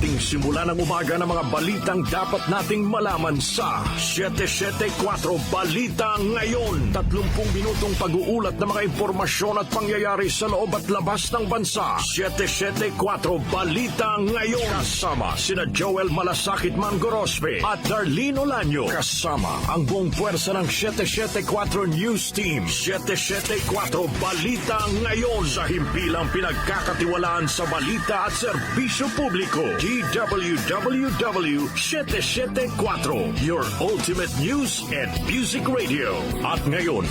ating simula ng umaga ng mga balitang dapat nating malaman sa 774 Balita Ngayon. 30 minutong pag-uulat ng mga impormasyon at pangyayari sa loob at labas ng bansa. 774 Balita Ngayon. Kasama sina Joel Malasakit Mangorospe at Darlene Olanyo. Kasama ang buong puwersa ng 774 News Team. 774 Balita Ngayon. Sa himpilang pinagkakatiwalaan sa balita at serbisyo publiko. DWWW 774, your ultimate news and music radio. At ngayon,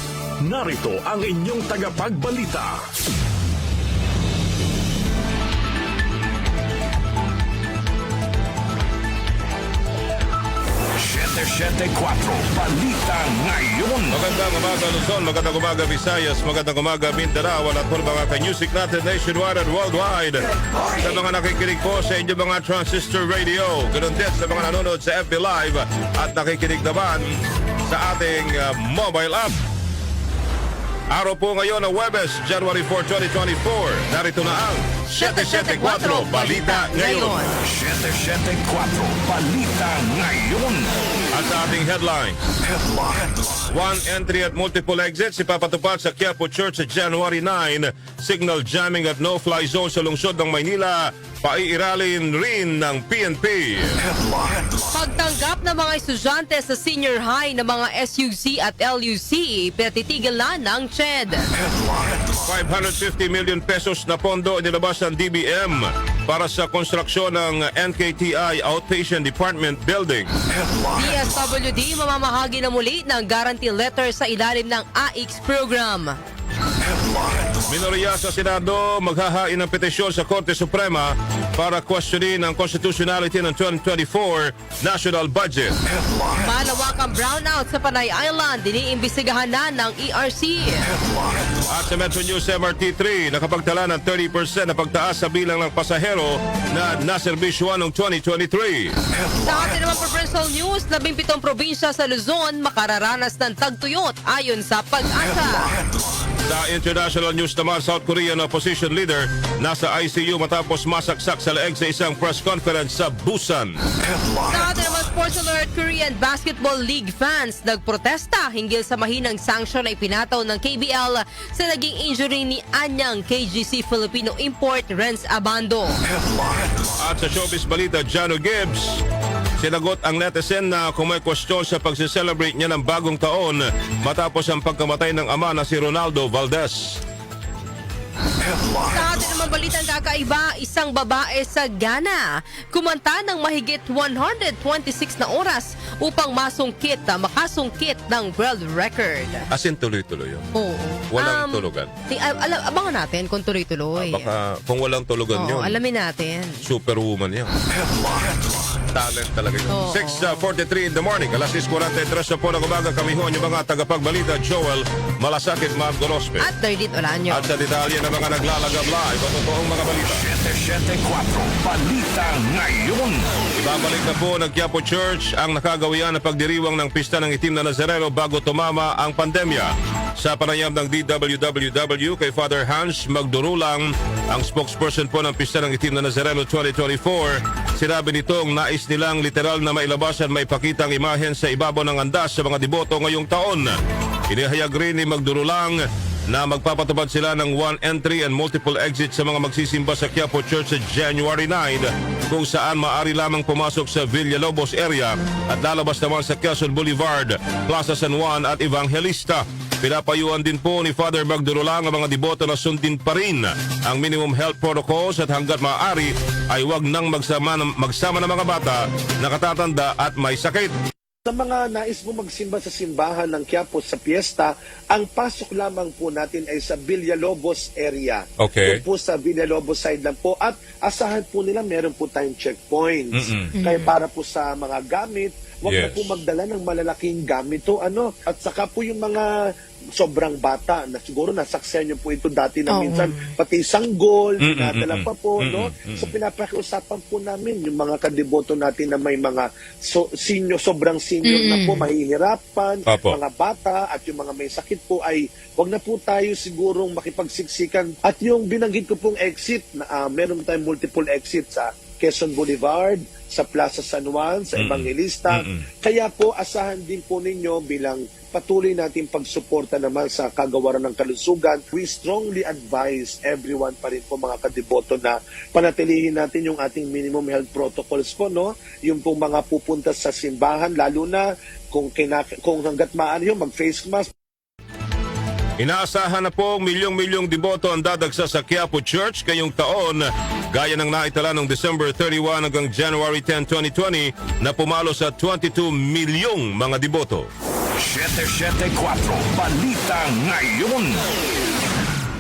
narito ang inyong tagapagbalita. 774 Balita Ngayon. Magandang umaga Luzon, magandang umaga Visayas, magandang umaga Mindanao at po mga ka-music natin nationwide and worldwide. Sa mga nakikinig po sa inyong mga transistor radio, ganoon din sa mga nanonood sa FB Live at nakikinig naman sa ating mobile app. Araw po ngayon ng Webes, January 4, 2024. Narito na ang 774 Balita Ngayon. 774 Balita Ngayon. At sa ating headlines, one entry at multiple exits ipapatupad sa Quiapo Church sa January 9. Signal jamming at no-fly zone sa lungsod ng Maynila. Paiiralin rin ng PNP. Pagtanggap ng mga estudyante sa senior high ng mga SUC at LUC, pinatitigil na ng CHED. 550 million pesos na pondo inilabas ng DBM para sa konstruksyon ng NKTI Outpatient Department Building. DSWD mamamahagi na muli ng guarantee letter sa ilalim ng AIX program. Minorya sa Senado maghahain ng petisyon sa Korte Suprema para questionin ang constitutionality ng 2024 national budget. Malawakang brownout sa Panay Island, iniimbestigahan na ng ERC. At sa Metro News MRT3, nakapagtala ng 30% na pagtaas sa bilang ng pasahero na naserbisyuan noong 2023. Sa ating naman provincial news, 17 probinsya sa Luzon makararanas ng tagtuyot ayon sa Pag-asa. Sa international news naman, South Korean opposition leader nasa ICU matapos masaksak sa leeg sa isang press conference sa Busan. Sa ating naman sports alert, Korean Basketball League fans nagprotesta hinggil sa mahinang sanction na ipinataw ng KBL sa naging injury ni Anyang KGC Filipino import Renz Abando. At sa showbiz balita, Jano Gibbs sinagot ang netizen na kung may question sa pagse-celebrate niya ng bagong taon matapos ang pagkamatay ng ama na si Ronaldo Valdez. Sa atin naman balitang kakaiba, isang babae sa Ghana kumanta ng mahigit 126 na oras upang makasungkit ng world record. As in tuloy-tuloy yun. Oo. Walang tulugan. Abangan natin kung tuloy-tuloy. Baka kung walang tulugan yun, alamin natin. superwoman yan. Talent talaga yun. Oo. 6:43 in the morning. Alas 6:43 na po ng umaga kami ho yung mga tagapagbalita Joel Malasakit Mangorospe. At Darlene Olanyo. At sa detalye ng mga naglalagab live ang totoong mga balita. 774 Balita Ngayon. Ibabalik na po ng Quiapo Church ang nakagawian na pagdiriwang ng pista ng itim na Nazareno bago tumama ang pandemya. Sa panayam ng DWWW kay Father Hans Magdurulang, ang spokesperson po ng pista ng itim na Nazareno 2024, sinabi nitong nais nilang literal na mailabas at maipakita ang imahen sa ibabaw ng andas sa mga deboto ngayong taon. Inihayag rin ni Magdurulang na magpapatupad sila ng one entry and multiple exit sa mga magsisimba sa Quiapo Church sa January 9 kung saan maaari lamang pumasok sa Villalobos area at lalabas naman sa Quezon Boulevard, Plaza San Juan at Evangelista. Pinapayuan din po ni Father Magdurulang ang mga deboto na sundin pa rin ang minimum health protocols at hanggat maaari ay huwag nang magsama ng mga bata, nakatatanda at may sakit. Sa mga nais mo magsimba sa simbahan ng Quiapo sa piyesta, ang pasok lamang po natin ay sa Villalobos area. Okay. Doon po sa Villalobos side lang po. At asahan po nila meron po tayong checkpoints. Kaya para po sa mga gamit, huwag na po magdala ng malalaking gamit to, At saka po yung mga sobrang bata na siguro nasaksayan niyo po ito dati na minsan pati sanggol, nadala pa po, no? So pinapakiusapan po namin yung mga kadeboto natin na may mga sobrang senior na po, mahihirapan, mga bata at yung mga may sakit po ay wag na po tayo sigurong makipagsiksikan. At yung binanggit ko pong exit, na meron tayong multiple exit sa Quezon Boulevard, sa Plaza San Juan, sa Evangelista. Kaya po, asahan din po ninyo bilang patuloy natin pagsuporta naman sa kagawaran ng kalusugan. We strongly advise everyone pa rin po mga kadeboto na panatilihin natin yung ating minimum health protocols po, no? Yung pong mga pupunta sa simbahan, lalo na kung hanggat maaari yung mag-face mask. Inaasahan na po milyong-milyong deboto ang dadagsa sa Quiapo Church ngayong taon, gaya ng naitala noong December 31 hanggang January 10, 2020 na pumalo sa 22 milyong mga deboto. 774 Balita Ngayon.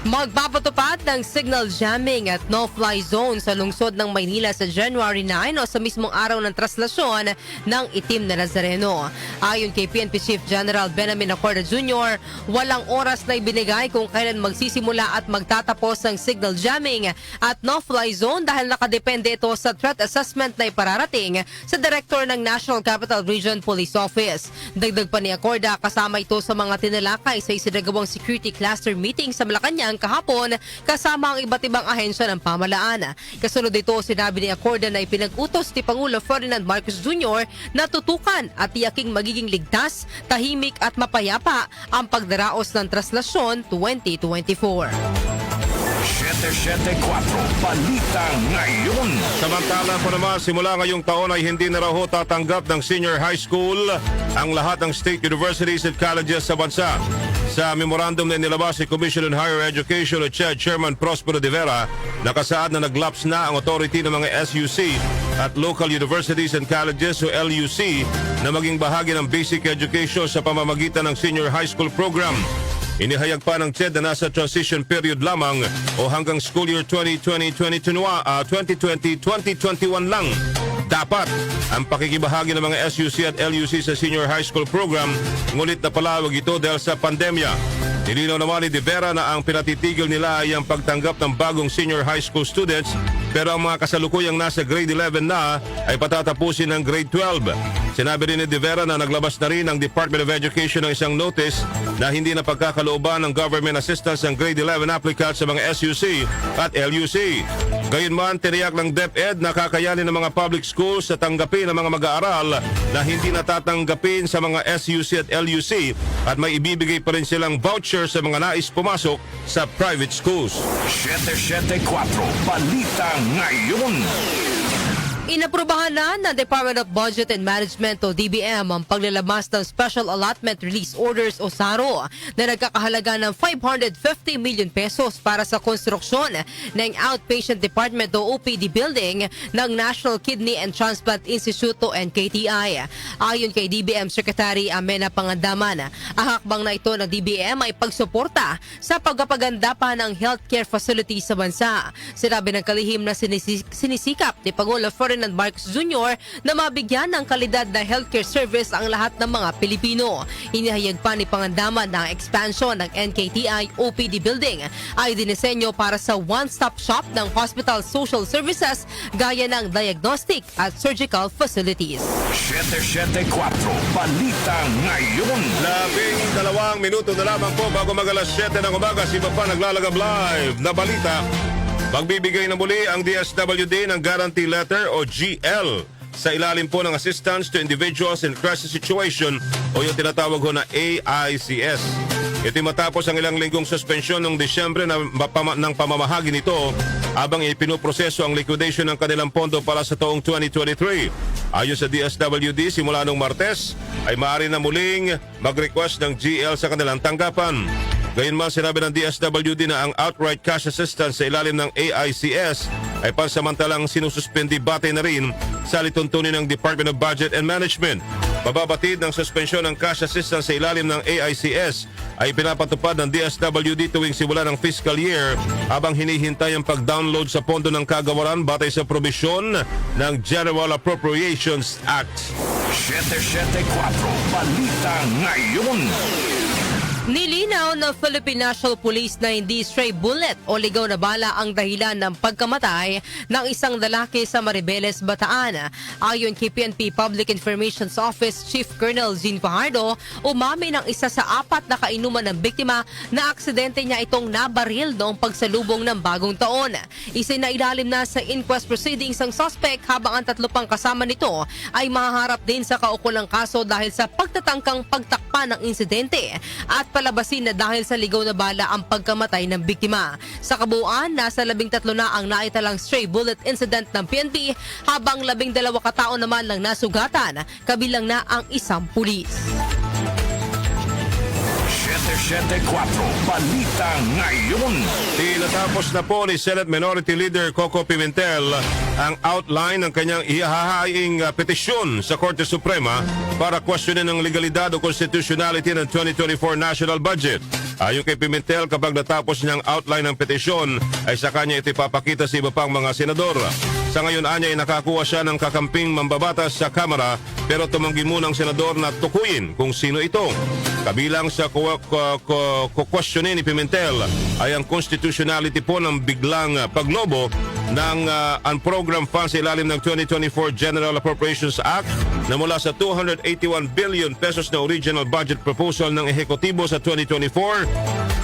Magpapatupad ng signal jamming at no-fly zone sa lungsod ng Maynila sa January 9 o sa mismong araw ng traslasyon ng Itim na Nazareno. Ayon kay PNP Chief General Benjamin Acorda Jr., walang oras na ibinigay kung kailan magsisimula at magtatapos ang signal jamming at no-fly zone dahil nakadepende ito sa threat assessment na ipararating sa Director ng National Capital Region Police Office. Dagdag pa ni Acorda, kasama ito sa mga tinalakay sa isinagawang security cluster meeting sa Malacanang kahapon kasama ang iba't ibang ahensya ng pamahalaan. Kasunod dito, sinabi ni Acorda na ipinag-utos ni Pangulo Ferdinand Marcos Jr. na tutukan at tiyaking magiging ligtas, tahimik at mapayapa ang pagdaraos ng traslasyon 2024. 774 Balita Ngayon. Samantala po naman, simula ngayong taon ay hindi na raw ho tatanggap ng senior high school ang lahat ng state universities at colleges sa bansa. Sa memorandum na inilabas si Commission on Higher Education o CHED Chairman Prospero de Vera, nakasaad na naglaps na ang authority ng mga SUC at local universities and colleges o LUC na maging bahagi ng basic education sa pamamagitan ng senior high school program. Inihayag pa ng CHED na nasa transition period lamang o hanggang school year 2020-2021 lang dapat ang pakikibahagi ng mga SUC at LUC sa senior high school program, ngunit napalawag ito dahil sa pandemya. Nilinaw naman ni De Vera na ang pinatitigil nila ay ang pagtanggap ng bagong senior high school students, pero ang mga kasalukuyang nasa grade 11 na ay patatapusin ng grade 12. Sinabi rin ni De Vera na naglabas na rin ang Department of Education ng isang notice na hindi na pagkakalooban ng government assistance ang grade 11 applicants sa mga SUC at LUC. Gayunman, tiniyak ng DepEd na kakayanin ng mga public schools sa tanggapin ng mga mag-aaral na hindi natatanggapin sa mga SUC at LUC at may ibibigay pa rin silang voucher sa mga nais pumasok sa private schools. 774 Balita Ngayon. Inaprubahan na ng Department of Budget and Management o DBM ang paglalabas ng Special Allotment Release Orders o SARO na nagkakahalaga ng 550 million pesos para sa konstruksyon ng Outpatient Department o OPD building ng National Kidney and Transplant Institute o NKTI. Ayon kay DBM Secretary Amena Pangandaman, ang hakbang na ito ng DBM ay pagsuporta sa pagpapaganda pa ng healthcare facilities sa bansa. Sinabi ng kalihim na sinisikap ni Pangulo Ferdinand Marcos Jr. na mabigyan ng kalidad na healthcare service ang lahat ng mga Pilipino. Inihayag pa ni Pangandaman na ang expansion ng NKTI OPD building ay dinisenyo para sa one-stop shop ng hospital social services gaya ng diagnostic at surgical facilities. 774 Balita Ngayon. 12 minuto na lamang po bago mag-alas 7 ng umaga, si Papa naglalagab live na balita. Magbibigay na muli ang DSWD ng Guarantee Letter o GL sa ilalim po ng Assistance to Individuals in Crisis Situation o yung tinatawag ho na AICS. Ito matapos ang ilang linggong suspensyon noong Disyembre ng pamamahagi nito habang ipinoproseso ang liquidation ng kanilang pondo para sa taong 2023. Ayon sa DSWD, simula noong Martes ay maaari na muling mag-request ng GL sa kanilang tanggapan. Gayunman, sinabi ng DSWD na ang outright cash assistance sa ilalim ng AICS ay pansamantalang sinususpendi batay na rin sa lituntunin ng Department of Budget and Management. Mababatid ng suspensyon ng cash assistance sa ilalim ng AICS ay pinapatupad ng DSWD tuwing simula ng fiscal year habang hinihintay ang pag-download sa pondo ng kagawaran batay sa probisyon ng General Appropriations Act. 774 Balita Ngayon. Nilinaw ng Philippine National Police na hindi stray bullet o ligaw na bala ang dahilan ng pagkamatay ng isang lalaki sa Maribeles, Bataan. Ayon kay PNP Public Information Office Chief Colonel Zin Fajardo, umami ng isa sa 4 na kainuman ng biktima na aksidente niya itong nabaril noong pagsalubong ng bagong taon. Isinailalim na sa inquest proceedings ang suspect habang ang 3 pang kasama nito ay mahaharap din sa kaukulang kaso dahil sa pagtatangkang pagtakpa ng insidente at palabasin na dahil sa ligaw na bala ang pagkamatay ng biktima. Sa kabuuan, nasa 13 na ang naitalang stray bullet incident ng PNP habang 12 katao naman lang nasugatan, kabilang na ang isang pulis. 774 Balita Ngayon. Tinatapos na po ni Senate Minority Leader Coco Pimentel ang outline ng kanyang ihahaing petisyon sa Korte Suprema para questionin ang legalidad o constitutionality ng 2024 national budget. Ayon kay Pimentel, kapag natapos niyang outline ng petisyon ay sa kanya ito ipapakita sa iba pang mga senador. Sa ngayon anya ay nakakuha siya ng kakamping mambabatas sa Kamara pero tumanggi muna ang senador na tukuyin kung sino ito. Kabilang sa questionin ni Pimentel ay ang constitutionality po ng biglang paglobo ng unprogrammed funds sa ilalim ng 2024 General Appropriations Act na mula sa 281 billion pesos na original budget proposal ng ehekutibo sa 2024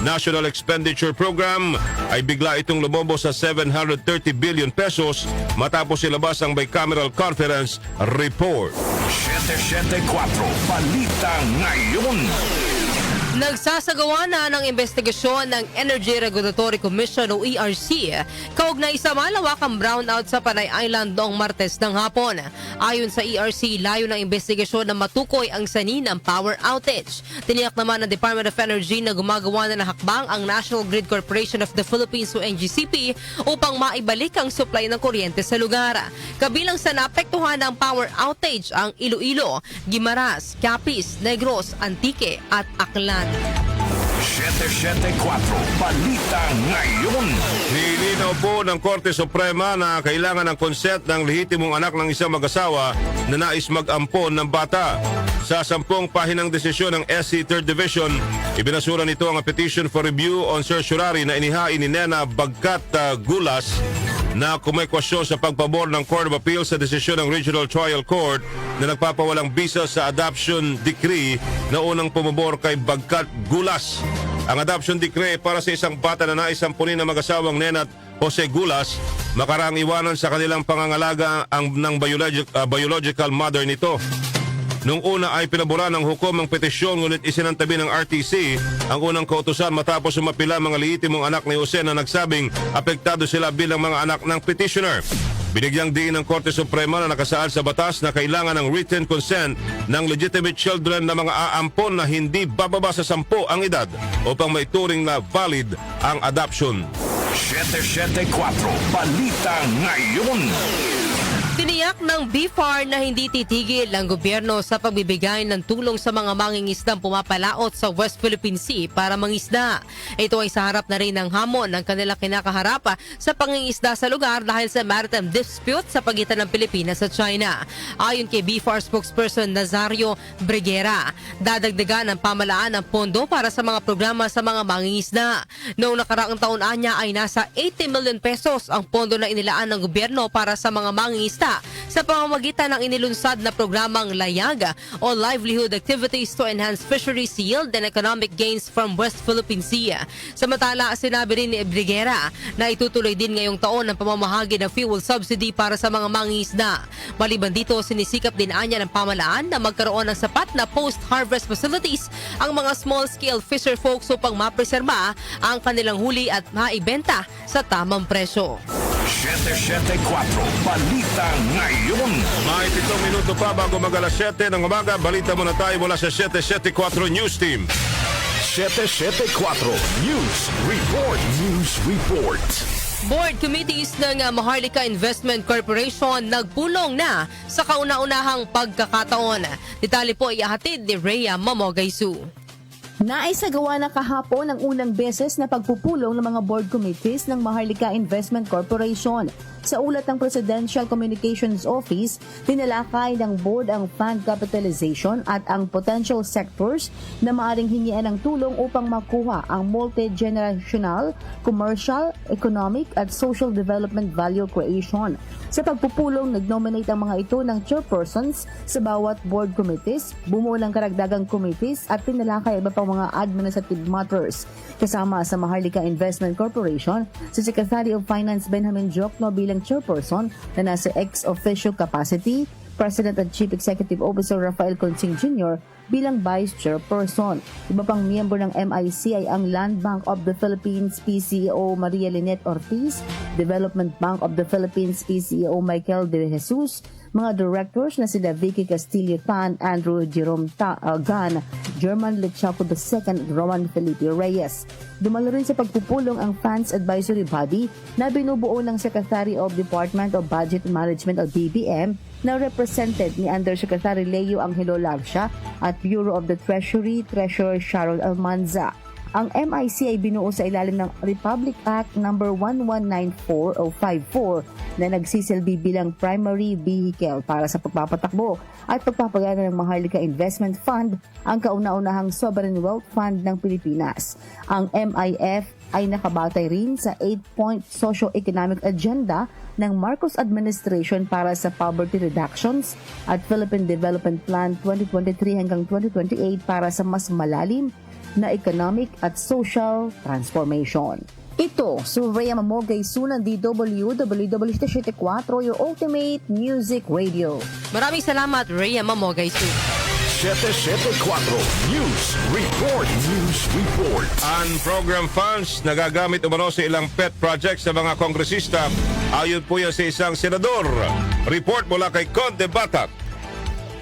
National Expenditure Program ay bigla itong lumobo sa 730 billion pesos matapos ilabas ang bicameral conference report. 774 Balita Ngayon. Nagsasagawa na ng investigasyon ng Energy Regulatory Commission o ERC kaugnay sa malawakang brownout sa Panay Island noong Martes ng hapon. Ayon sa ERC, layo ng investigasyon na matukoy ang sanhi ng power outage. Tiniyak naman ng Department of Energy na gumagawa na ng hakbang ang National Grid Corporation of the Philippines o NGCP upang maibalik ang supply ng kuryente sa lugar. Kabilang sa naapektuhan ng power outage ang Iloilo, Guimaras, Capiz, Negros, Antique at Aklan. 774 Balita Ngayon. Nilinaw po ng Korte Suprema na kailangan ng consent ng lehitimong anak ng isang mag-asawa na nais mag-ampon ng bata. Sa 10 pahinang desisyon ng SC 3rd Division, ibinasura nito ang petition for review on certiorari na inihain ni Nena Bagkat Gulas na kumekwasyon sa pagpabor ng Court of Appeal sa desisyon ng Regional Trial Court na nagpapawalang bisa sa adoption decree na unang pumabor kay Bagkat Gulas. Ang adoption decree para sa isang bata na nais ampunin ng mag-asawang Nena at Jose Gulas makaraang iwanan sa kanilang pangangalaga ng biological mother nito. Nung una ay pinaboran ng hukom ang petisyon ngunit isinantabi ng RTC ang unang kautusan matapos umapila mga lehitimong anak ni Jose na nagsabing apektado sila bilang mga anak ng petitioner. Binigyang diin ng Korte Suprema na nakasaad sa batas na kailangan ng written consent ng legitimate children na mga aampon na hindi bababa sa 10 ang edad upang maituring na valid ang adoption. 774 Balita Ngayon. Tiniyak ng BFAR na hindi titigil ang gobyerno sa pagbibigay ng tulong sa mga mangingisdang pumapalaot sa West Philippine Sea para mangisda. Ito ay sa harap na rin ng hamon ng kanilang kinakaharap sa pangingisda sa lugar dahil sa maritime dispute sa pagitan ng Pilipinas at China. Ayon kay BFAR spokesperson Nazario Briguera, dadagdagan ng pamalaan ng pondo para sa mga programa sa mga mangingisda. Noong nakaraang taon anya ay nasa 80 million pesos ang pondo na inilaan ng gobyerno para sa mga mangingisda sa pamamagitan ng inilunsad na programang Layag o Livelihood Activities to Enhance Fisheries Yield and Economic Gains from West Philippine Sea. Samantala, sinabi rin ni Briguera na itutuloy din ngayong taon ang pamamahagi ng fuel subsidy para sa mga mangingisda. Maliban dito, sinisikap din anya ng pamalaan na magkaroon ng sapat na post-harvest facilities ang mga small-scale fisher folks upang mapreserba ang kanilang huli at maibenta sa tamang presyo. 774 Balita Ngayon. May 7 minuto pa bago mag-alas 7 ng umaga. Balita muna tayo mula sa 774 News Team. 774 News Report. News Report. Board committees ng Maharlika Investment Corporation nagpulong na sa kauna-unahang pagkakataon. Detalye po ihahatid ni Rhea Mamogaysu. Naisagawa na kahapon ang unang beses na pagpupulong ng mga board committees ng Maharlika Investment Corporation. Sa ulat ng Presidential Communications Office, tinalakay ng board ang fund capitalization at ang potential sectors na maaring hingian ng tulong upang makuha ang multi-generational, commercial, economic at social development value creation. Sa pagpupulong, nag-nominate ang mga ito ng chairpersons sa bawat board committees, bumuo ng karagdagang committees at tinalakay iba pang mga administrative matters. Kasama sa Maharlika Investment Corporation, si Secretary of Finance Benjamin Diokno bilang chairperson na nasa ex-officio capacity, President at Chief Executive Officer Rafael Consing Jr. bilang Vice Chairperson. Iba pang miyembro ng MIC ay ang Land Bank of the Philippines PCEO Maria Lynette Ortiz, Development Bank of the Philippines PCEO Michael De Jesus, mga directors na sila Vicky Castillo Tan, Andrew Jerome Gan, German Lechaco II, Roman Felipe Reyes. Dumalo rin sa pagpupulong ang Funds Advisory Body na binubuo ng Secretary of Department of Budget Management o DBM na represented ni Undersecretary Leo Angelo Lagsha at Bureau of the Treasury, Treasurer Sharon Almanza. Ang MIC ay binuo sa ilalim ng Republic Act No. 1194 o 54 na nagsisilbi bilang primary vehicle para sa pagpapatakbo at pagpapagana ng Maharlika Investment Fund, ang kauna-unahang sovereign wealth fund ng Pilipinas. Ang MIF ay nakabatay rin sa 8-point socio-economic agenda ng Marcos administration para sa poverty reductions at Philippine Development Plan 2023 hanggang 2028 para sa mas malalim na economic at social transformation. Ito, si Rhea Mamogay Sunan, DWW74, your ultimate music radio. Maraming salamat, Rhea Mamogay Su. 774 News Report. News Report. Ang program funds nagagamit umano sa ilang pet projects sa mga kongresista. Ayon po yan sa isang senador. Report mula kay Conde Batak.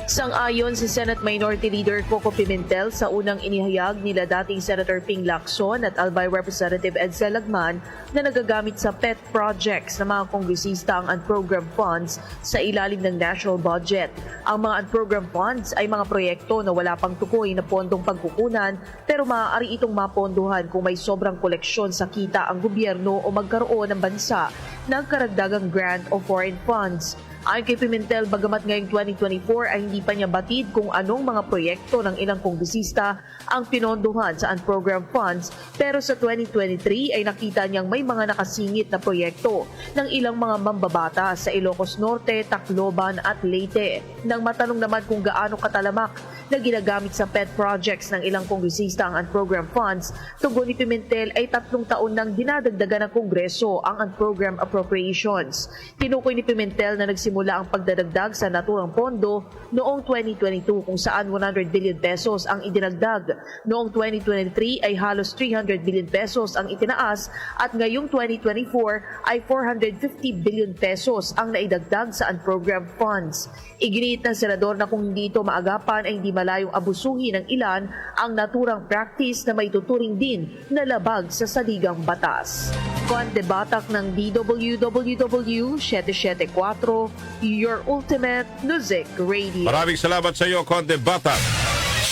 Sang-ayon si Senate Minority Leader Coco Pimentel sa unang inihayag nila dating Senator Ping Lacson at Albay Representative Edsel Lagman na nagagamit sa pet projects ng mga kongresista ang unprogrammed funds sa ilalim ng national budget. Ang mga unprogrammed funds ay mga proyekto na wala pang tukoy na pondong pagkukunan pero maaari itong mapondohan kung may sobrang koleksyon sa kita ang gobyerno o magkaroon ng bansa ng karagdagang grant o foreign funds. Ayon kay Pimentel, bagamat ngayong 2024 ay hindi pa niya batid kung anong mga proyekto ng ilang kongresista ang pinondohan sa unprogrammed funds, pero sa 2023 ay nakita niyang may mga nakasingit na proyekto ng ilang mga mambabata sa Ilocos Norte, Tacloban at Leyte. Nang matanong naman kung gaano katalamak na ginagamit sa pet projects ng ilang kongresista ang unprogrammed funds, tugon ni Pimentel ay 3 taon nang dinadagdagan ng Kongreso ang unprogrammed appropriations. Tinukoy ni Pimentel na nagsimula ang pagdadagdag sa naturang pondo noong 2022 kung saan 100 billion pesos ang idinagdag. Noong 2023 ay halos 300 billion pesos ang itinaas at ngayong 2024 ay 450 billion pesos ang naidagdag sa unprogrammed funds. Iginiit ng senador na kung hindi ito maagapan ay hindi malayong abusuhin ng ilan ang naturang practice na may tuturing din na labag sa saligang batas. Conde Batak ng DWWW 774, your ultimate music radio. Maraming salamat sa iyo, Conde Batak.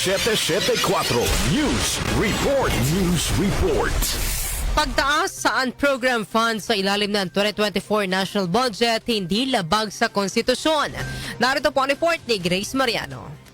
774 News Report. News Report. Pagtaas sa unprogrammed funds sa ilalim ng 2024 national budget hindi labag sa konstitusyon. Narito po ang report ni Grace Mariano.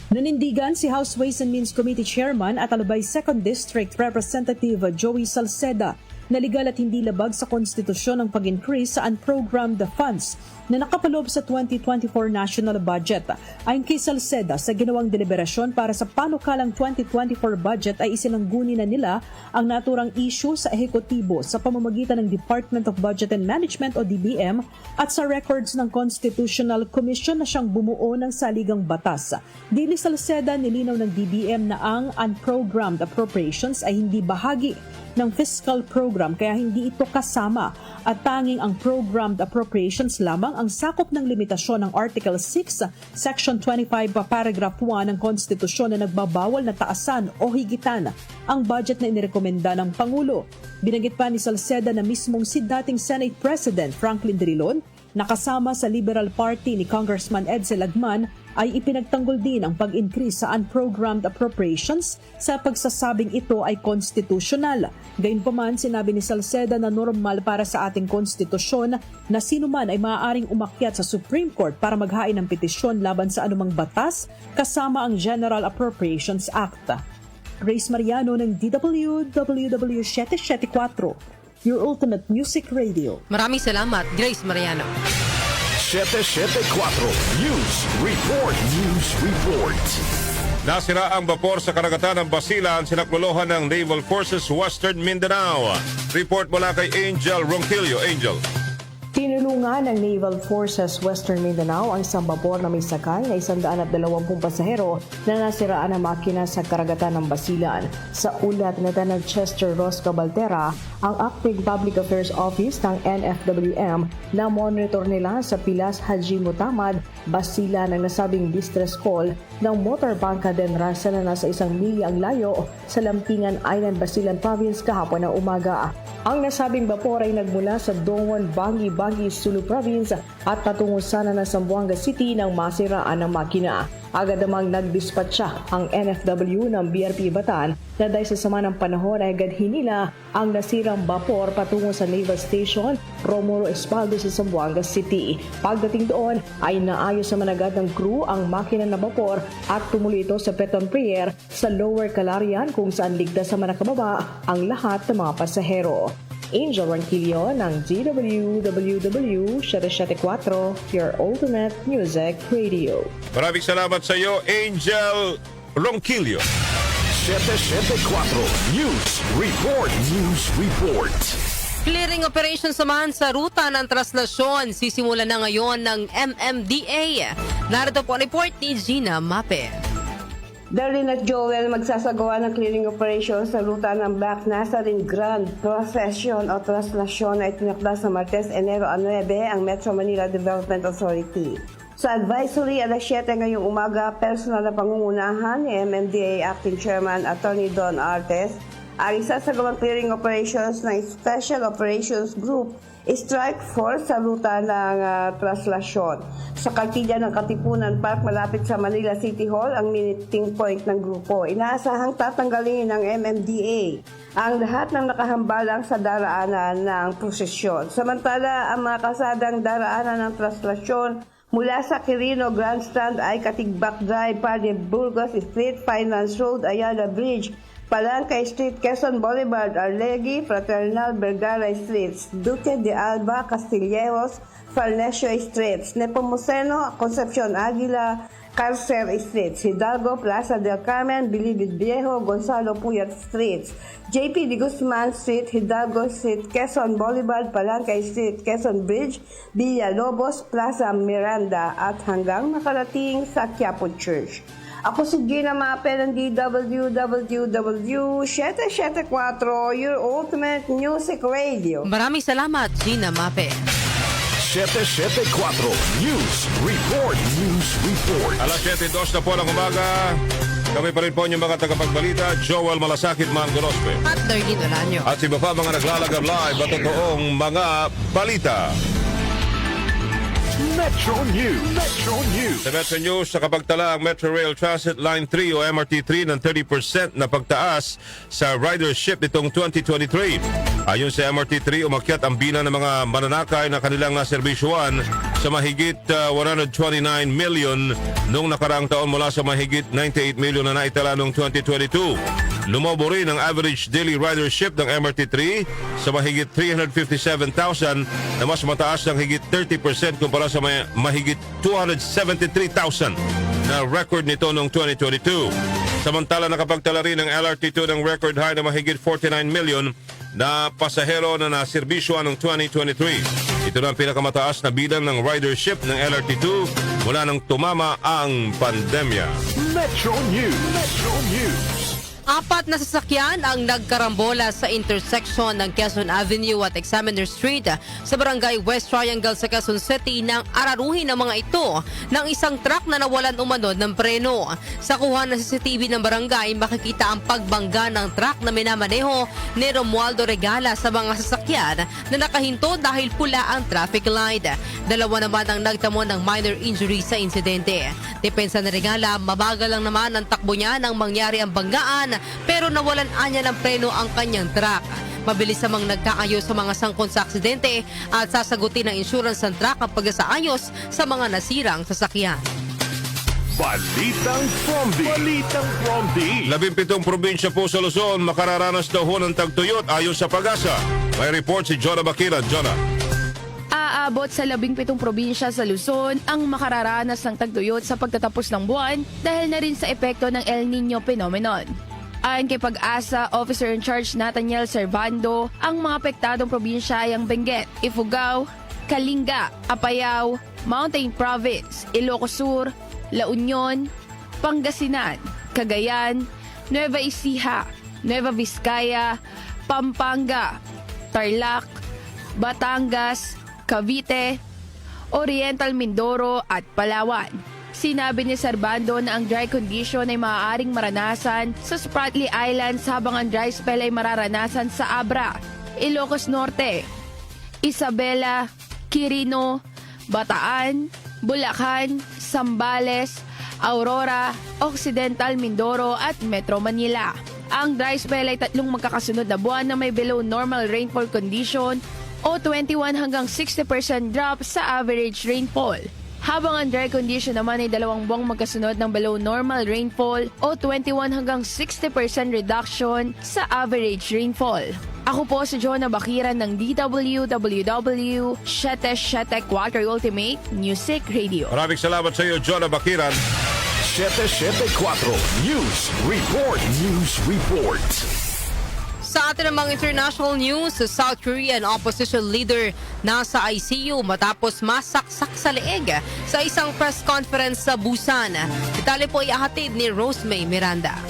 Nanindigan si House Ways and Means Committee Chairman at Albay 2nd District Representative Joey Salceda na legal at hindi labag sa konstitusyon ang pag-increase sa unprogrammed funds na nakapaloob sa 2024 national budget. Ayon kay Salceda, sa ginawang deliberasyon para sa panukalang 2024 budget ay isinangguni na nila ang naturang issue sa ehekutibo sa pamamagitan ng Department of Budget and Management o DBM at sa records ng Constitutional Commission na siyang bumuo ng saligang batas. Dili Salceda, nilinaw ng DBM na ang unprogrammed appropriations ay hindi bahagi ng fiscal program kaya hindi ito kasama at tanging ang programmed appropriations lamang ang sakop ng limitasyon ng Article 6, Section 25, Paragraph 1 ng Konstitusyon na nagbabawal na taasan o higitan ang budget na inirekomenda ng Pangulo. Binanggit pa ni Salceda na mismong si dating Senate President Franklin Drilon nakasama sa Liberal Party ni Congressman Edsel Lagman ay ipinagtanggol din ang pag-increase sa unprogrammed appropriations sa pagsasabing ito ay konstitusyonal. Gayunpaman, sinabi ni Salceda na normal para sa ating konstitusyon na sino man ay maaaring umakyat sa Supreme Court para maghain ng petisyon laban sa anumang batas kasama ang General Appropriations Act. Grace Mariano ng DW 774, your ultimate music radio. Maraming salamat, Grace Mariano. 774 News Report. News Report. Nasira ang bapor sa karagatan ng Basilan, sinaklolohan ng Naval Forces Western Mindanao. Report mula kay Angel Ronquillo. Angel. Tinulungan ng Naval Forces Western Mindanao ang isang bapor na may sakay na 120 pasahero na nasiraan ang makina sa karagatan ng Basilan. Sa ulat na ng Chester Ross Cabaltera, ang Acting Public Affairs Office ng NFWM na monitor nila sa Pilas Haji Mutamad, Basilan ang nasabing distress call ng Motor Banca Denrasa na nasa 1 milya ang layo sa Lampingan Island, Basilan Province kahapon ng umaga. Ang nasabing bapor ay nagmula sa Dongon, Bangi, Sulu Province at patungo sana ng Zamboanga City nang masiraan ng makina. Agad namang nagdispatcha ang NFW ng BRP Batan na dahil sa sama ng panahon ay agad hinila ang nasirang bapor patungo sa Naval Station Romero Espaldo sa Zamboanga City. Pagdating doon ay naayos sa managad ng crew ang makina na bapor at tumuloy ito sa Peton Pier sa Lower Calarian kung saan ligtas sa nakababa ang lahat ng mga pasahero. Angel Ronquillo ng DWWW 774, your ultimate music radio. Maraming salamat sa iyo, Angel Ronquillo. 774 News Report. News Report. Clearing operations naman sa ruta ng traslasyon. Sisimula na ngayon ng MMDA. Narito po ang report ni Gina Mape. Darlene at Joel magsasagawa ng clearing operation sa ruta ng Black Nazarene Grand Procession o Traslasyon na itinakda sa Martes, Enero 9 ang Metro Manila Development Authority. Sa advisory, alas 7 ngayong umaga, personal na pangungunahan ni MMDA Acting Chairman Attorney Don Artes ang isasagawang clearing operations ng Special Operations Group Strike Force sa ruta ng traslasyon. Sa kalkilya ng Katipunan Park malapit sa Manila City Hall ang meeting point ng grupo. Inaasahang tatanggalin ng MMDA ang lahat ng nakahambalang sa daraanan ng prosesyon. Samantala, ang mga kasadang daraanan ng traslasyon mula sa Quirino Grandstand ay Katigbak Drive, Padre Burgos Street, Finance Road, Ayala Bridge, Palangka Street, Quezon Boulevard, Arlegui, Fraternal, Vergara Streets, Duque de Alba, Castilleros, Farnesio Streets, Nepomuceno, Concepcion Aguila, Carcer Streets, Hidalgo, Plaza del Carmen, Bilibid Viejo, Gonzalo Puyat Streets, JP de Guzman Street, Hidalgo Street, Quezon Boulevard, Palangka Street, Quezon Bridge, Villalobos, Plaza Miranda at hanggang makarating sa Quiapo Church. Ako si Gina Mape ng DWWW 774, your ultimate music radio. Maraming salamat, Gina Mape. 774 News Report. News Report. Alas 7:02 na po ng umaga. Kami pa rin po yung mga tagapagbalita, Joel Malasakit, Man Gorospe. At Darlene Olanyo. At si iba pa mga naglalagab live at totoong mga balita. Metro News. Metro News. Sa Metro News, nakapagtala ang Metro Rail Transit Line 3 o MRT3 ng 30% na pagtaas sa ridership nitong 2023. Ayon sa MRT3, umakyat ang bilang ng mga mananakay na kanilang naserbisyuan sa mahigit 129 million noong nakaraang taon mula sa mahigit 98 million na naitala noong 2022. Lumobo rin ang average daily ridership ng MRT3 sa mahigit 357,000 na mas mataas ng higit 30% kumpara sa mahigit 273,000 na record nito noong 2022. Samantala nakapagtala rin ang LRT2 ng record high na mahigit 49 million na pasahero na naserbisyoan noong 2023. Ito na ang pinakamataas na bilang ng ridership ng LRT2 mula nang tumama ang pandemya. Metro News. Metro News. 4 na sasakyan ang nagkarambola sa intersection ng Quezon Avenue at Examiner Street sa barangay West Triangle sa Quezon City nang araruhin ng mga ito ng isang truck na nawalan umano ng preno. Sa kuha ng CCTV ng barangay, makikita ang pagbangga ng truck na minamaneho ni Romualdo Regala sa mga sasakyan na nakahinto dahil pula ang traffic light. 2 naman ang nagtamo ng minor injury sa insidente. Depensa ni Regala, mabagal lang naman ang takbo niya nang mangyari ang banggaan pero nawalan anya ng preno ang kanyang truck. Mabilis namang nagkaayos sa mga sangkot sa aksidente at sasagutin ng insurance ng truck ang pagsasaayos sa mga nasirang sasakyan. Balitang Fromdy. 17 probinsya po sa Luzon makararanas daw ho ng tagtuyot ayon sa Pag-asa. May report si Jonah Bakiran. Jonah. Aabot sa 17 probinsya sa Luzon ang makararanas ng tagtuyot sa pagtatapos ng buwan dahil na rin sa epekto ng El Nino phenomenon. Ayon kay Pag-asa, Officer in Charge Nathaniel Servando, ang mga apektadong probinsya ay ang Benguet, Ifugao, Kalinga, Apayao, Mountain Province, Ilocos Sur, La Union, Pangasinan, Cagayan, Nueva Ecija, Nueva Vizcaya, Pampanga, Tarlac, Batangas, Cavite, Oriental Mindoro at Palawan. Sinabi ni Servando na ang dry condition ay maaaring maranasan sa Spratly Islands habang ang dry spell ay mararanasan sa Abra, Ilocos Norte, Isabela, Quirino, Bataan, Bulacan, Zambales, Aurora, Occidental Mindoro at Metro Manila. Ang dry spell ay 3 magkakasunod na buwan na may below normal rainfall condition o 21 hanggang 60% drop sa average rainfall. Habang ang dry condition naman ay 2 buwang magkasunod ng below normal rainfall o 21 hanggang 60% reduction sa average rainfall. Ako po si Jonah Bakiran ng DWWW 774 Ultimate Music Radio. Maraming salamat sa iyo, Jonah Bakiran. 774 News Report. Sa atin namang international news, South Korean opposition leader nasa ICU matapos masaksak sa leeg sa isang press conference sa Busan. Detalye po ihahatid ni Rosemay Miranda.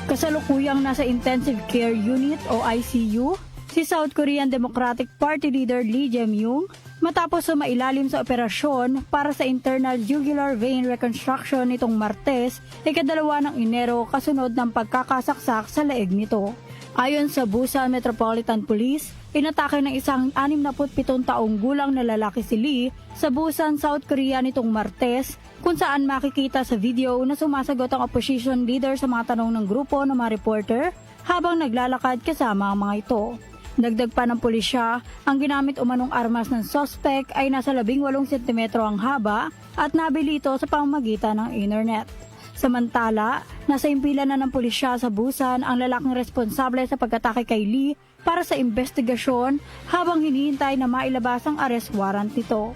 Kasalukuyang nasa intensive care unit o ICU, si South Korean Democratic Party leader Lee Jae-myung matapos sumailalim sa operasyon para sa internal jugular vein reconstruction nitong Martes, ika-2 ng Enero kasunod ng pagkakasaksak sa leeg nito. Ayon sa Busan Metropolitan Police, inatake ng isang 67 taong gulang na lalaki si Lee sa Busan, South Korea nitong Martes, kung saan makikita sa video na sumasagot ang opposition leader sa mga tanong ng grupo ng mga reporter habang naglalakad kasama ang mga ito. Dagdag pa ng pulisya, ang ginamit umanong armas ng suspect ay nasa 18 cm ang haba at nabili ito sa pamamagitan ng internet. Samantala, nasa impilan na ng pulisya sa Busan ang lalaking responsable sa pag-atake kay Lee para sa investigasyon habang hinihintay na mailabas ang arrest warrant nito.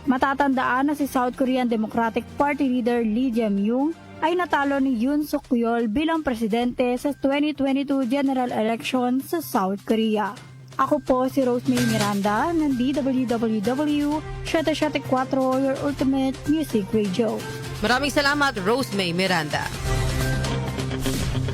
Matatandaan na si South Korean Democratic Party leader Lee Jae-myung ay natalo ni Yoon Suk-yeol bilang presidente sa 2022 general election sa South Korea. Ako po si Rosemary Miranda ng DWWW 774 Your Ultimate Music Radio. Maraming salamat, Rosemay Miranda.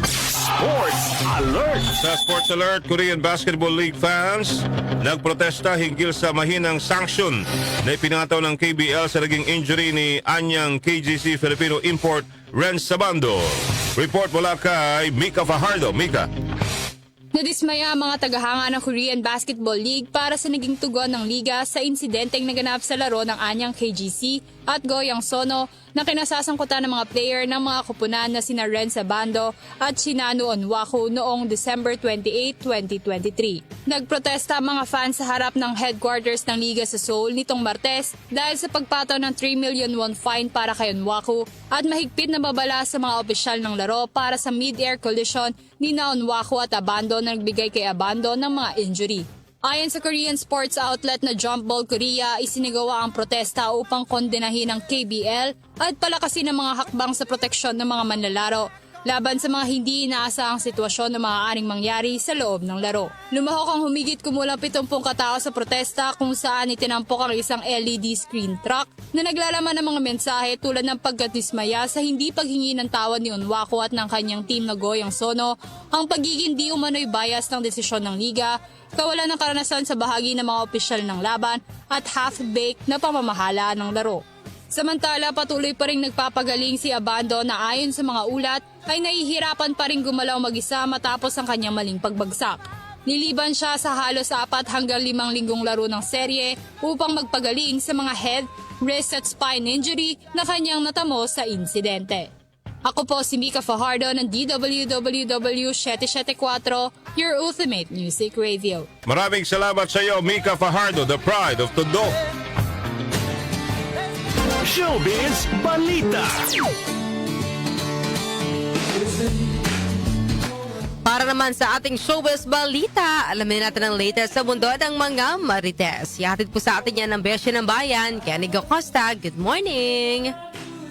Sports Alert! Sa Sports Alert, Korean Basketball League fans nagprotesta hinggil sa mahinang sanction na ipinataw ng KBL sa naging injury ni anyang KGC Filipino import Renz Sabando. Report mula kay Mika Fajardo. Mika. Nadismaya ang mga tagahanga ng Korean Basketball League para sa naging tugon ng liga sa insidenteng naganap sa laro ng anyang KGC at Goyang Sono na kinasasangkutan ng mga player ng mga kupunan na sina Renz Sabando at Shinanu Onwaku noong December 28, 2023. Nagprotesta ang mga fans sa harap ng headquarters ng liga sa Seoul nitong Martes dahil sa pagpataw ng 3 million won fine para kay Onwaku at mahigpit na babala sa mga opisyal ng laro para sa mid-air collision ni Onwaku at Abando na nagbigay kay Abando ng mga injury. Ayon sa Korean sports outlet na Jump Ball Korea, isinagawa ang protesta upang kondenahin ang KBL at palakasin ang mga hakbang sa proteksyon ng mga manlalaro. laban sa mga hindi inaasahang sitwasyon na maaaring mangyari sa loob ng laro. Lumahok ang humigit kumulang 70 katao sa protesta kung saan itinampok ang isang LED screen truck na naglalaman ng mga mensahe tulad ng pagkadismaya sa hindi paghingi ng tawad ni Unwako at ng kanyang team na Goyang Sono, ang pagiging di umano'y bias ng desisyon ng liga, kawalan ng karanasan sa bahagi ng mga opisyal ng laban at half-baked na pamamahala ng laro. Samantala, patuloy pa rin nagpapagaling si Abando na ayon sa mga ulat ay nahihirapan pa rin gumalaw mag-isa matapos ang kanyang maling pagbagsak. Niliban siya sa halos 4 hanggang 5 linggong laro ng serye upang magpagaling sa mga head, wrist at spine injury na kanyang natamo sa insidente. Ako po si Mika Fajardo ng DWWW 774, your ultimate music radio. Maraming salamat sa iyo, Mika Fajardo, the pride of Tondo. Showbiz Balita. Para naman sa ating showbiz balita, alamin natin ang latest sa mundo ng mga marites. Ihatid po sa atin yan ng Beshi ng Bayan, Kenny Acosta. Good morning!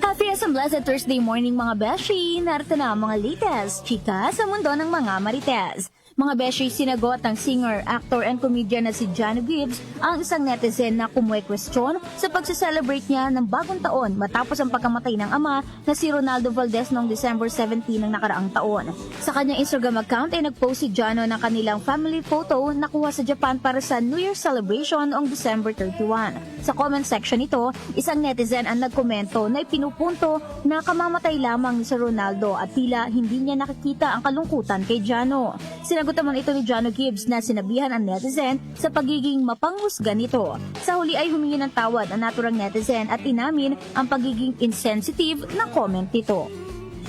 Happy and blessed Thursday morning mga Beshi! Narito na ang mga latest chika sa mundo ng mga marites. Mga Beshi, sinagot ng singer, actor and comedian na si Jano Gibbs ang isang netizen na kumukwestiyon sa pagse-celebrate niya ng bagong taon matapos ang pagkamatay ng ama na si Ronaldo Valdez noong December 17 ng nakaraang taon. Sa kanyang Instagram account ay nagpost si Jano ng kanilang family photo na kuha sa Japan para sa New Year celebration noong December 31. Sa comment section nito, isang netizen ang nagkomento na ipinupunto na kamamatay lamang ni si Ronaldo at tila hindi niya nakikita ang kalungkutan kay Jano. Sinagot naman ito ni Jano Gibbs na sinabihan ang netizen sa pagiging mapanghusga nito. Sa huli ay humingi ng tawad ang naturang netizen at inamin ang pagiging insensitive ng comment nito.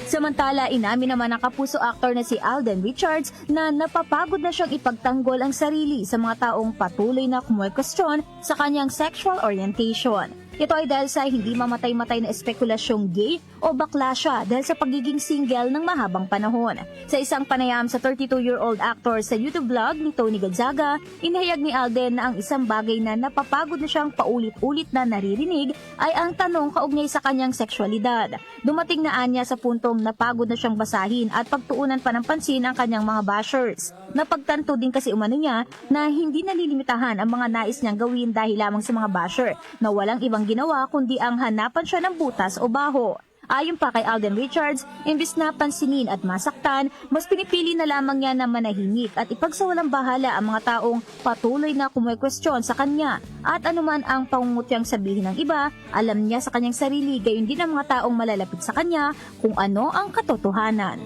Samantala, inamin naman ng kapuso actor na si Alden Richards na napapagod na siyang ipagtanggol ang sarili sa mga taong patuloy na kumukwestiyon sa kanyang sexual orientation. Ito ay dahil sa hindi mamatay-matay na espekulasyong gay o bakla siya dahil sa pagiging single ng mahabang panahon. Sa isang panayam sa 32-year-old actor sa YouTube vlog ni Tony Gonzaga, inihayag ni Alden na ang isang bagay na napapagod na siyang paulit-ulit na naririnig ay ang tanong kaugnay sa kanyang sexualidad. Dumating na anya sa puntong napagod na siyang basahin at pagtuunan pa ng pansin ang kanyang mga bashers. Napagtanto din kasi umano niya na hindi nalilimitahan ang mga nais niyang gawin dahil lamang sa mga basher na walang ibang ginawa kundi ang hanapan siya ng butas o baho. Ayon pa kay Alden Richards, imbis na pansinin at masaktan, mas pinipili na lamang niya na manahimik at ipagsawalang bahala ang mga taong patuloy na kumukwestiyon sa kanya. At anuman ang pangungutyang sabihin ng iba, alam niya sa kanyang sarili gayon din ang mga taong malalapit sa kanya kung ano ang katotohanan.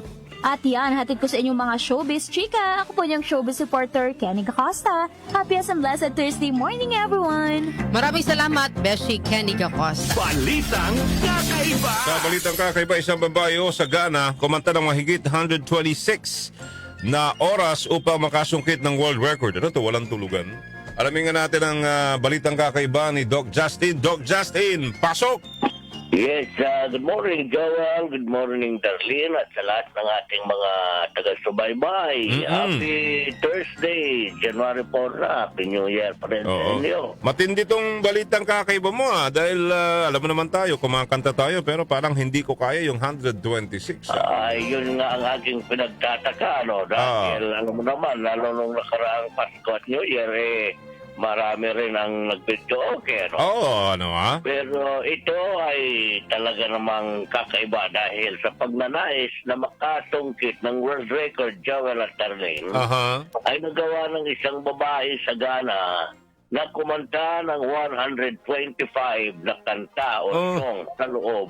At yan, hatid ko sa inyong mga showbiz chika. Ako po niyang showbiz reporter, Kenny Acosta. Happy and blessed Thursday morning, everyone! Maraming salamat, Beshi Kenny Acosta. Balitang kakaiba. Sa balitang kakaiba, isang babae sa Ghana kumanta ng mahigit 126 na oras upang makasungkit ng world record. Ano to? Walang tulugan. Alamin nga natin ang balitang kakaiba ni Doc Justin. Doc Justin, pasok! Yes, good morning Joel, good morning Darlene at sa lahat ng ating mga taga-subaybay. Happy Thursday, January 4 na, Happy New Year pa rin sa inyo. Matindi tong balitang kakaiba mo dahil alam mo naman tayo, kumakanta tayo pero parang hindi ko kaya yung 126. Yun nga ang aking pinagtataka, no? Dahil alam mo naman, lalo nung nakaraang Pasko at New Year, marami rin ang nag-video okay, no? Pero ito ay talaga namang kakaiba dahil sa pagnanais na makasungkit ng world record, Joel at Darlene, ay nagawa ng isang babae sa Ghana na kumanta ng 125 na kanta o song sa loob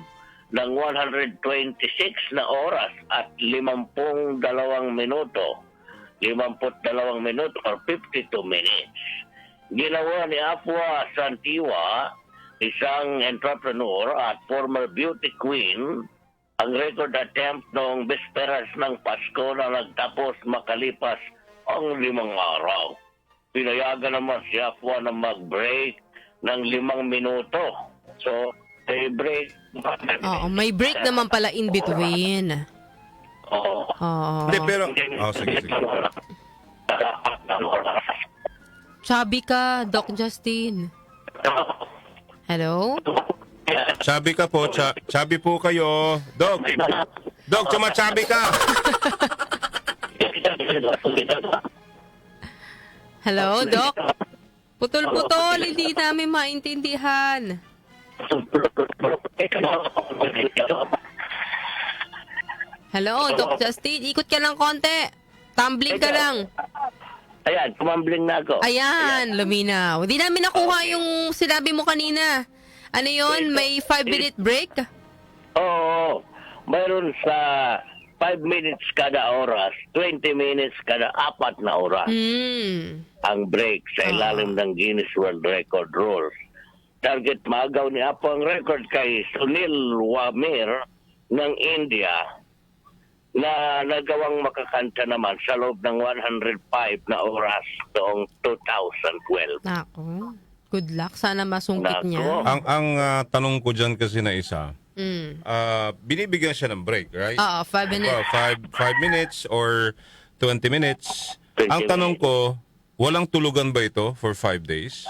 ng 126 na oras at 52 minuto. 52 minuto or 52 minutes. Ginawa ni Afua Santiwa, isang entrepreneur at former beauty queen, ang record attempt noong bisperas ng Pasko na nagtapos makalipas ang 5 araw. Pinayagan naman si Afua na mag-break ng 5 minuto. So, break. May break naman pala in between. Hindi, pero... sige. Chubby ka, Doc Justin. Hello? Chubby ka po. Chubby po kayo. Doc. Dok, sumasabi ka. Hello, Doc? Putol-putol, hindi namin maintindihan. Hello, Doc Justin, ikot ka lang konti. Tumbling ka lang. Ayan, kumambling na ako. Ayan, luminaw. Hindi namin nakuha yung sinabi mo kanina. Ano yon? May 5-minute break? Oo, mayroon sa 5 minutes kada oras, 20 minutes kada 4 na oras ang break sa ilalim ng Guinness World Record Rules. Target maagaw ni Apo ang record kay Sunil Wamir ng India na nagawang makakanta naman sa loob ng 105 na oras noong 2012. Nako. Good luck. Sana masungkit niya. Ang tanong ko dyan kasi na isa, binibigyan siya ng break, right? Oo, 5 minutes. 5 minutes or 20 minutes. Ang tanong ko, walang tulugan ba ito for 5 days?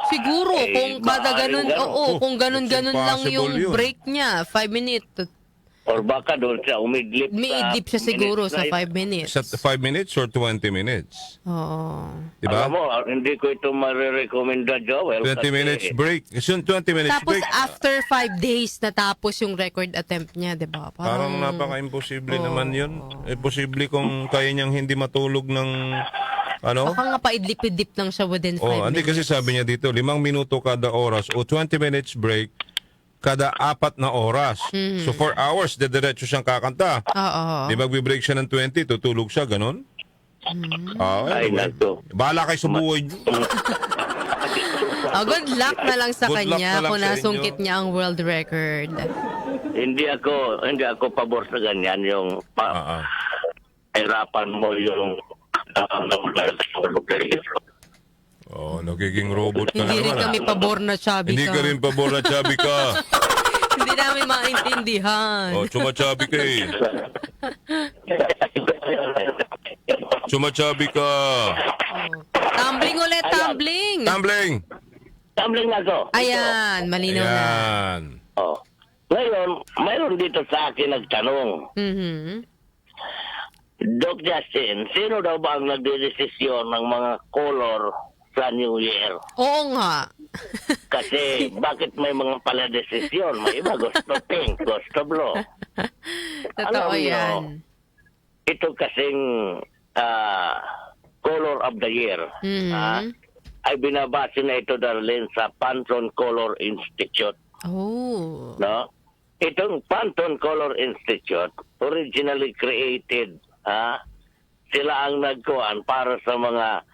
Siguro, kung kada ganun, kung ganun-ganun lang yung break niya, 5 minutes. Or baka doon siya umidlip. Umiidlip siya siguro sa 5 minutes. Sa 5 minutes or 20 minutes? Oo. Diba? Alam mo, hindi ko ito marirekomenda, Joel. 20 minutes break. 20 minutes Tapos break. after 5 days, natapos yung record attempt niya, di ba? Parang napaka-imposible naman yun. Posible kung kaya niyang hindi matulog ng ano? Baka nga paidlip-idlip lang siya within 5 minutes. Hindi kasi sabi niya dito, 5 minuto kada oras o 20 minutes break kada 4 na oras. So 4 hours, dediretso siyang kakanta. Oo. Di magbe-break siya ng 20, tutulog siya, ganun? Ay, nagto. Bahala kayo sa buhay niyo. Good luck na lang sa Good luck kanya na lang kung sa nasungkit niya ang world record. Hindi ako pabor sa ganyan yung hirapan mo yung nagiging robot ka Hindi rin naman. kami pabor na chubby Hindi ka. ka rin pabor na chubby ka. Hindi namin maintindihan. Sumachabi ka eh. Sumachabi ka. Tumbling ulit, tumbling. Tumbling. Tumbling na ako. Ayan, malinaw na. Ayan. Oh. Ngayon, mayroon dito sa akin nagtanong. Doc Justin, sino daw ba ang nagdedesisyon ng mga color sa New Year? Oo nga. Kasi bakit may mga pala desisyon? May iba gusto pink, gusto blue. Totoo yan. Ito kasing color of the year. Ay binabase na ito darlin sa Pantone Color Institute. Oh. No? Itong Pantone Color Institute, originally created, sila ang nagkuhan para sa mga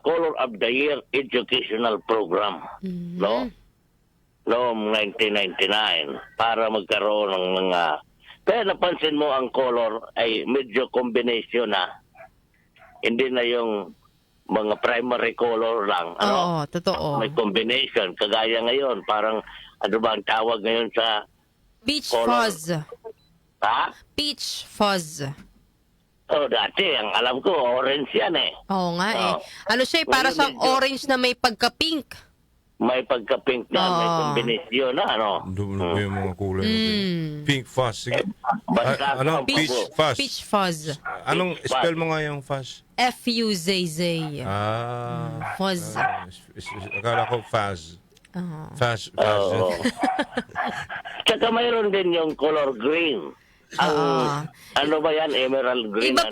Color of the Year educational program. No? Noong 1999, para magkaroon ng mga... Kaya napansin mo ang color ay medyo combination na. Hindi na yung mga primary color lang. Oo, totoo. May combination. Kagaya ngayon, parang ano ba ang tawag ngayon sa Peach color? fuzz. Ha? Peach fuzz. Oh, dati, ang alam ko, orange yan eh. Oo nga eh. Ano siya, para siyang orange na may pagka-pink. May pagka-pink na, may combination na, ano? Yung mga kulay natin. Pink fuzz. Sige. Basta Peach fuzz. Peach fuzz. Anong spell mo nga yung fuzz? F-U-Z-Z. Fuzz. Akala ko fuzz. Fuzz. Tsaka mayroon din yung color green. Ano ba yan? Emerald green. Iba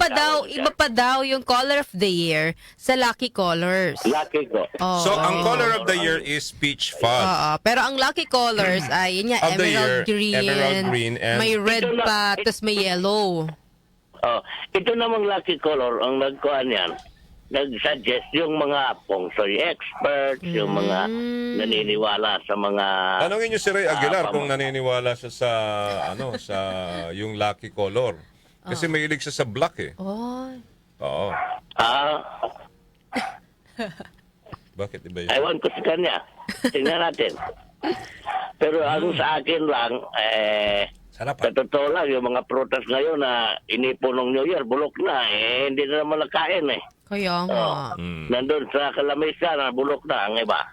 pa daw yung color of the year sa Lucky Colors. Lucky ko. So, ang color of the year is peach fuzz. Pero ang Lucky Colors ay yun nga, Of the emerald green and may red pa, tapos may yellow. Ito namang Lucky Color, ang nagkuhan yan, nag-suggest yung mga pongsoy experts, yung mga naniniwala sa mga... Tanungin niyo si Ray Aguilar kung naniniwala siya sa sa yung Lucky Color. Kasi may ilig siya sa black eh. Oo. Bakit iba yun? Ewan ko sa kanya. Tingnan natin. Pero ang sa akin lang, sa totoo lang, yung mga prutas ngayon na inipon ng New Year, bulok na. Hindi na naman nakain eh. Kaya nga. Nandun sa kalamisa na bulok na ang iba.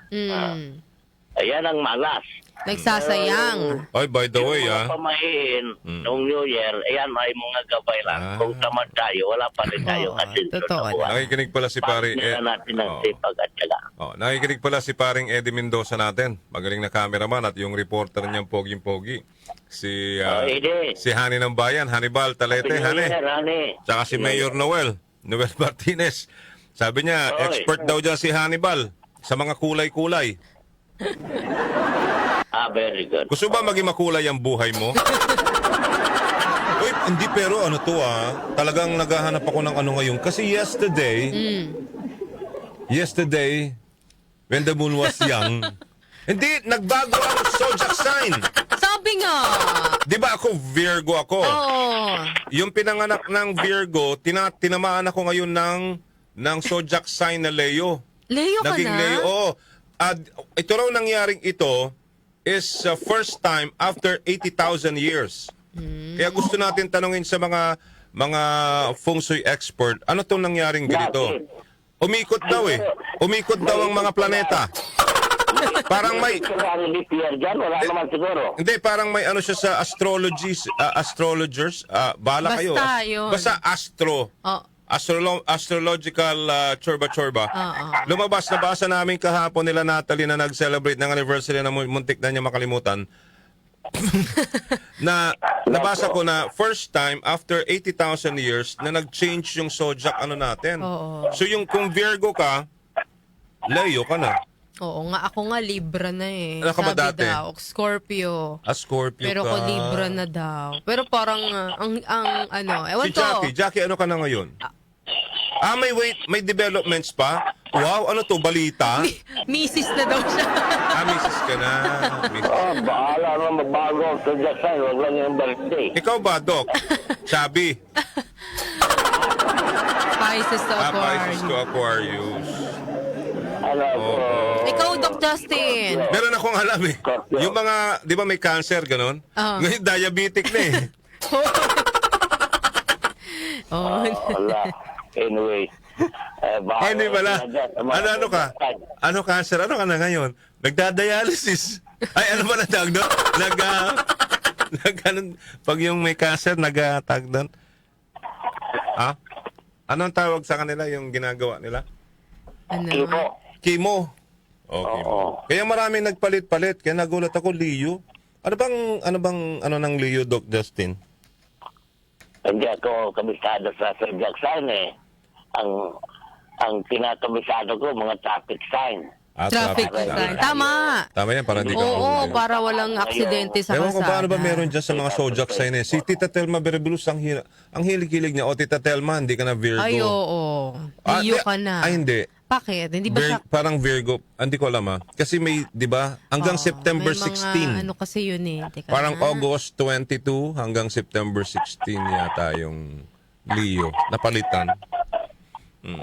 Ayan ang malas. Nagsasayang. Ay, by the way, Yung mga pamahiin noong New Year, ayan ay mga gabay lang. Kung tamad tayo, wala pa rin tayong atensyon totoo na buwan. Nakikinig pala si pare. Pakinggan natin ang sipag at tiyaga. Nakikinig pala si paring Eddie Mendoza natin. Magaling na cameraman at yung reporter niyang poging-pogi. Si Eddie. si Hani ng Bayan, Hannibal Talete, Happy New Year, Hani. Hani. Tsaka si Mayor Noel Martinez. Sabi niya, Oy. expert daw dyan si Hannibal sa mga kulay-kulay. Very good. Gusto ba maging makulay ang buhay mo? Uy, hindi pero ano to talagang naghahanap ako ng ano ngayon. Kasi yesterday, when the moon was young, hindi, nagbago ang zodiac sign. Sabi nga. Di ba ako, Virgo ako? Oo. Yung pinanganak ng Virgo, tinamaan ako ngayon ng zodiac sign na Leo. Leo ka Naging na? Leo, oo. At ito raw nangyaring ito is first time after 80,000 years. Kaya gusto natin tanungin sa mga feng shui expert, ano tong nangyaring ganito? Umikot daw Umikot daw ang mga planeta. Parang may wala naman siguro. Hindi, parang may ano siya sa astrologers. Bala kayo. Basta yun. Basta astro. Astrological chorba-chorba. Lumabas, nabasa namin kahapon nila Natalie na nag-celebrate ng anniversary na muntik na niya makalimutan. Na nabasa ko na first time after 80,000 years na nag-change yung zodiac ano natin. So yung kung Virgo ka, Leo ka na. Oo nga, ako nga Libra na eh. Ano ka ba Sabi dati? daw, Scorpio. Scorpio Pero ka. ko Libra na daw. Pero parang ewan Si ko. Jackie, ano ka na ngayon? May developments pa? Wow, ano to, balita? Misis na daw siya. Misis ka na. Bahala na magbago ang zodiac sign. Huwag lang yung birthday. Ikaw ba, Doc? Chubby? Pisces to Aquarius. Pisces to Aquarius. Ikaw, Doc Justin. Meron akong alam Yung mga, di ba may cancer, ganon? Ngayon, diabetic na Wala. Anyway. Ano ka? Ano cancer? Ano ka na ngayon? Nagdadialysis. Ay, ano ba na tawag doon? Pag yung may cancer, nagtawag doon? Anong tawag sa kanila yung ginagawa nila? Chemo. Chemo. Kaya maraming nagpalit-palit. Kaya nagulat ako, Leo. Ano ng Leo, Doc Justin? Hindi ako kabisado sa zodiac sign Ang pinakabisado ko, mga traffic sign. Traffic sign. Tama. Tama yan, para hindi ka Oo, para walang aksidente sa ewan ko kalsada. paano ba meron dyan sa mga zodiac sign Si Tita Telma Berebulus, ang hilig-hilig niya. O Tita Telma, hindi ka na Virgo. Ay, oo. Leo ka na. Ay, hindi. Bakit? Hindi ba siya... Parang Virgo. Hindi ko alam Kasi may, di ba, hanggang September may 16. mga, ano kasi yun Teka Parang August 22 hanggang September 16 yata yung Leo. Napalitan.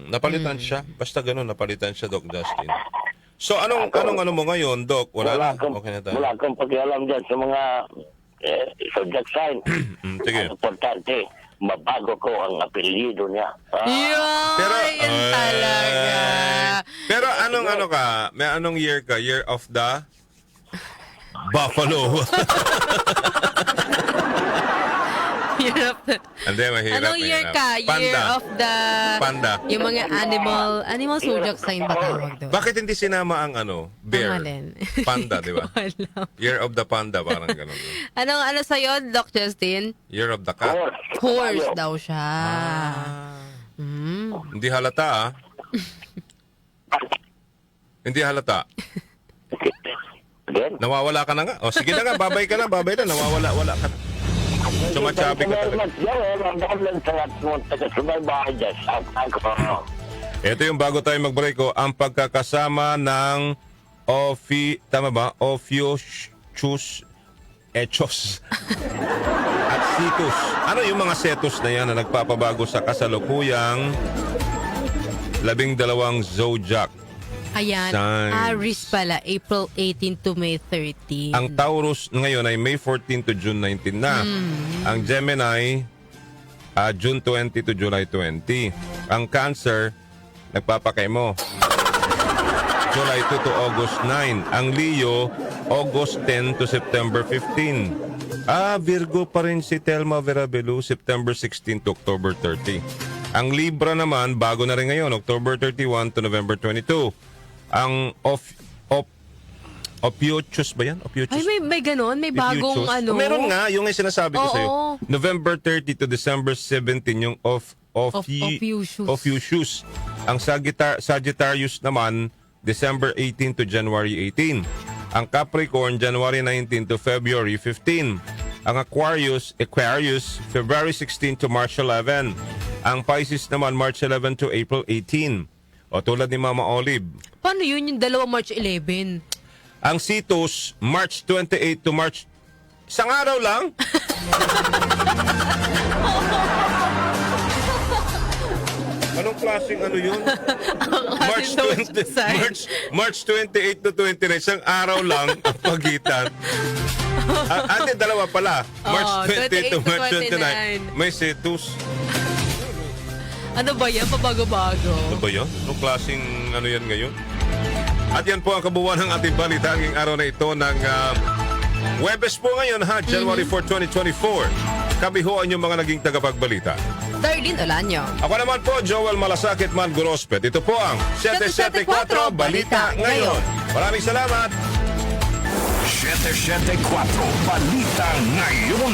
Napalitan siya. Basta ganun, napalitan siya, Doc Justin. So, anong mo ngayon, Doc? Wala okay na tayo. Wala akong pakialam dyan sa mga zodiac sign. Sige. Ang importante, mabago ko ang apelyido niya. Pero, yan talaga. Pero may anong year ka? Year of the Buffalo. Year of the... Hindi, mahirap. Anong year ka? Panda. Year of the... Panda. Yung mga animal zodiac sign ba tawag doon? Bakit hindi sinama ang bear? Alin? Panda, di ba? Year of the panda, parang gano'n. Ano sa'yo, Doc Justin? Year of the cat. Horse daw siya. Hindi halata, Hindi halata. Nawawala ka na nga. O, sige na nga, babay ka na, nawawala ka na. Sumachabi ka talaga. Ito yung bago tayo mag-break ang pagkakasama ng Ophiuchus Echos at Cetus. Ano yung mga Cetus na yan na nagpapabago sa kasalukuyang 12 zodiac? Ayan, Signs. Aries pala, April 18 to May 13. Ang Taurus ngayon ay May 14 to June 19 na. Ang Gemini, June 20 to July 20. Ang Cancer, nagpapakay mo. July 2 to August 9. Ang Leo, August 10 to September 15. Virgo pa rin si Telma Verabelu, September 16 to October 30. Ang Libra naman, bago na rin ngayon, October 31 to November 22. Ang Ophiuchus ba yan? Ophiuchus? Ay, may ganon? May bagong Ophiuchus. ano? Meron nga, yung sinasabi ko Oo. sa'yo. November 30 to December 17, yung Ophiuchus. Ophiuchus. Ang Sagittarius naman, December 18 to January 18. Ang Capricorn, January 19 to February 15. Ang Aquarius, February 16 to March 11. Ang Pisces naman, March 11 to April 18. O tulad ni Mama Olive. Paano yun yung 2 March 11? Ang Cetus, March 28 to March... Isang araw lang? Anong klaseng ano yun? March 28 to 29, isang araw lang ang pagitan. Ate, dalawa pala. March 28 to March 29. May Cetus. Ano ba yan? Pabago-bago. Ano ba yan? Anong klaseng ano yan ngayon? At yan po ang kabuuan ng ating balita ngayong araw na ito ng Huwebes po ngayon ha, January 4, 2024. Kami ho ang inyong mga naging tagapagbalita. Darlene Olanyo. Ako naman po, Joel Malasakit Man Gurospet. Ito po ang 774 Balita Ngayon. Maraming salamat. 774 Balita Ngayon.